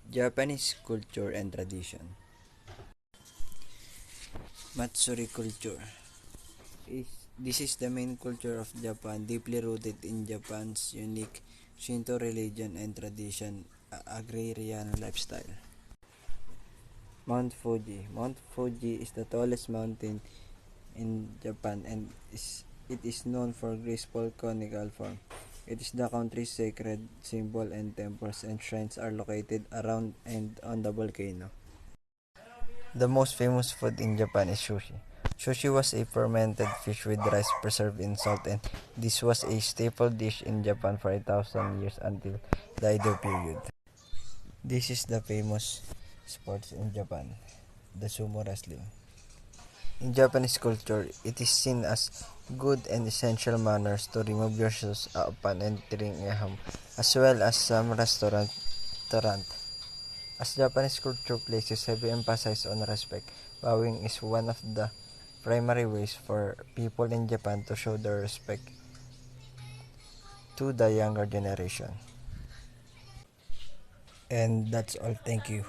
Japanese culture and tradition. Matsuri culture. This is the main culture of Japan, deeply rooted in Japan's unique Shinto religion and tradition, agrarian lifestyle. Mount Fuji. Mount Fuji is the tallest mountain in Japan and it is known for graceful conical form. It is the country's sacred symbol, and temples and shrines are located around and on the volcano. The most famous food in Japan is sushi. Sushi was a fermented fish with rice preserved in salt, and this was a staple dish in Japan for 1,000 years until the Edo period. This is the famous sports in Japan, the sumo wrestling. In Japanese culture, it is seen as good and essential manners to remove your shoes upon entering a home, as well as some restaurant. As Japanese culture places heavy emphasis on respect, bowing is one of the primary ways for people in Japan to show their respect to the younger generation. And that's all. Thank you.